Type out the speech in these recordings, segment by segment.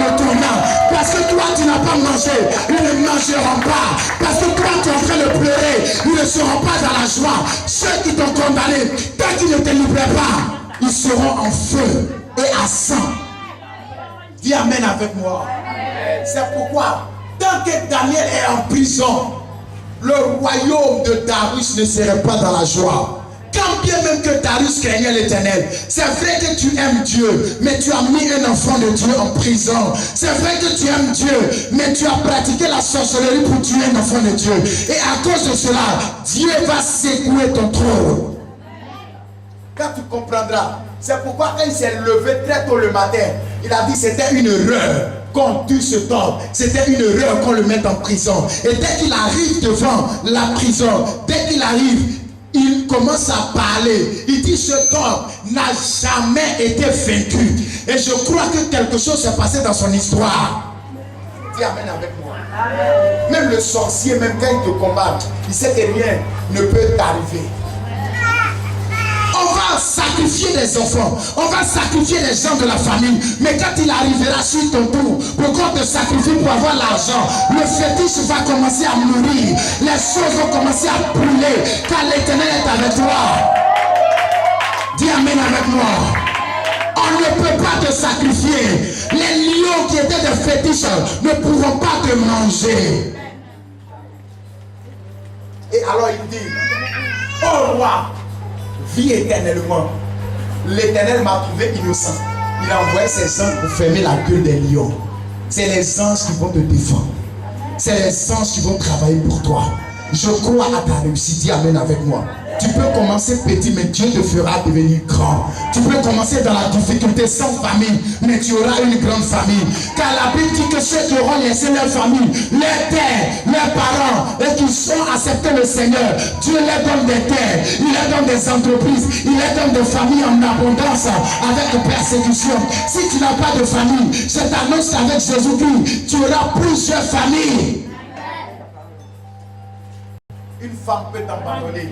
le tournant. Parce que toi, tu n'as pas mangé, ils ne mangeront pas. Parce que toi, tu es en train de pleurer, ils ne seront pas dans la joie. Ceux qui t'ont condamné, tant qu'ils ne te libèrent pas, ils seront en feu et à sang. Dis amen avec moi. C'est pourquoi, tant que Daniel est en prison, le royaume de Darius ne serait pas dans la joie. Quand bien même que Darius craignait l'Éternel, c'est vrai que tu aimes Dieu, mais tu as mis un enfant de Dieu en prison. C'est vrai que tu aimes Dieu, mais tu as pratiqué la sorcellerie pour tuer un enfant de Dieu. Et à cause de cela, Dieu va secouer ton trône. Quand tu comprendras, c'est pourquoi quand il s'est levé très tôt le matin, il a dit c'était une erreur qu'on tue ce homme. C'était une erreur qu'on le mette en prison. Et dès qu'il arrive devant la prison, dès qu'il arrive, il commence à parler. Il dit cet homme n'a jamais été vaincu. Et je crois que quelque chose s'est passé dans son histoire. Dis amen avec moi. Même le sorcier, même quand il te combat, il sait que rien ne peut t'arriver. On va sacrifier des enfants, on va sacrifier les gens de la famille, mais quand il arrivera sur ton tour pour qu'on te sacrifie pour avoir l'argent, le fétiche va commencer à mourir, les choses vont commencer à brûler, car l'Éternel est avec toi. Dis amen avec moi. On ne peut pas te sacrifier. Les lions qui étaient des fétiches ne pourront pas te manger. Et alors il dit, oh roi, vis éternellement. L'Éternel m'a trouvé innocent. Il a envoyé ses anges pour fermer la gueule des lions. C'est les anges qui vont te défendre. C'est les anges qui vont travailler pour toi. Je crois à ta réussite. Dis amen avec moi. Tu peux commencer petit, mais Dieu te fera devenir grand. Tu peux commencer dans la difficulté sans famille, mais tu auras une grande famille. Car la Bible dit que ceux qui auront laissé leur famille, leur terre, leurs parents, et qui sont acceptés le Seigneur, Dieu leur donne des terres, il leur donne des entreprises, il leur donne des familles en abondance, avec persécution. Si tu n'as pas de famille, je t'annonce qu'avec Jésus-Christ, tu auras plusieurs familles. Une femme peut t'abandonner.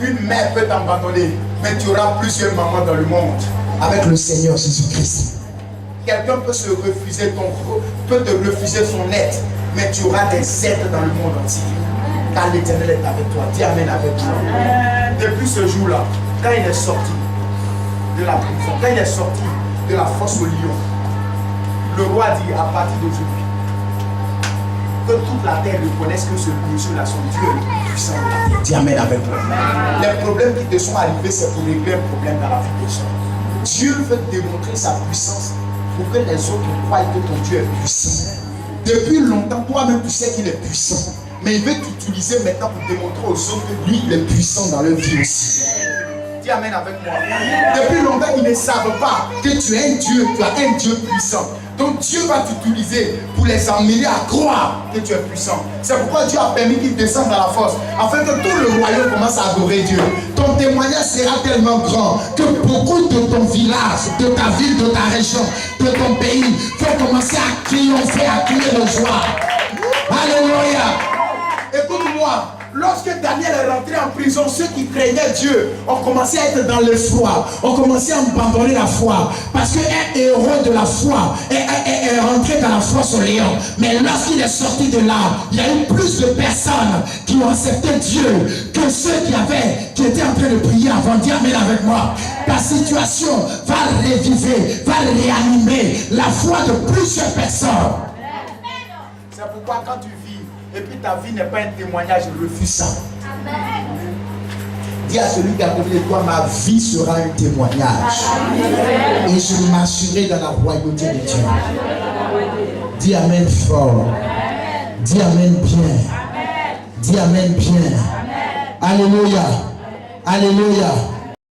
Une mère peut t'abandonner, mais tu auras plusieurs mamans dans le monde avec le Seigneur Jésus-Christ. Quelqu'un peut se refuser peut te refuser son aide, mais tu auras des aides dans le monde entier. Car l'Éternel est avec toi. Dis amen avec toi. Depuis ce jour-là, quand il est sorti de la prison, quand il est sorti de la fosse au lion, le roi dit à partir d'aujourd'hui que toute la terre reconnaisse que ce monsieur-là, son Dieu est le plus puissant de la terre. Dis amen avec moi. Les problèmes qui te sont arrivés, c'est pour régler un problème dans la vie des gens. Dieu veut démontrer sa puissance pour que les autres croient que ton Dieu est puissant. Depuis longtemps, toi-même tu sais qu'il est puissant. Mais il veut t'utiliser maintenant pour démontrer aux autres que lui, il est puissant dans leur vie aussi. Dis amen avec moi. Depuis longtemps, ils ne savent pas que tu es un Dieu, tu as un Dieu puissant. Donc Dieu va t'utiliser pour les amener à croire que tu es puissant. C'est pourquoi Dieu a permis qu'ils descendent dans la fosse, afin que tout le royaume commence à adorer Dieu. Ton témoignage sera tellement grand que beaucoup de ton village, de ta ville, de ta région, de ton pays vont commencer à triompher, à crier de joie. Alléluia. Écoute-moi. Lorsque Daniel est rentré en prison, ceux qui craignaient Dieu ont commencé à être dans le froid, ont commencé à abandonner la foi. Parce qu'un héros de la foi est rentré dans la fosse au lion. Mais lorsqu'il est sorti de là, il y a eu plus de personnes qui ont accepté Dieu que ceux qui étaient en train de prier avant. Dis amen avec moi. Ta situation va reviver, va réanimer la foi de plusieurs personnes. C'est pourquoi quand tu vis, et puis ta vie n'est pas un témoignage, refuse ça. Amen. Dis à celui qui a côté de toi, ma vie sera un témoignage. Amen. Et je m'assurerai dans la royauté de Dieu. Dis amen fort. Amen. Dis amen bien. Amen. Dis amen bien. Amen. Alléluia. Alléluia.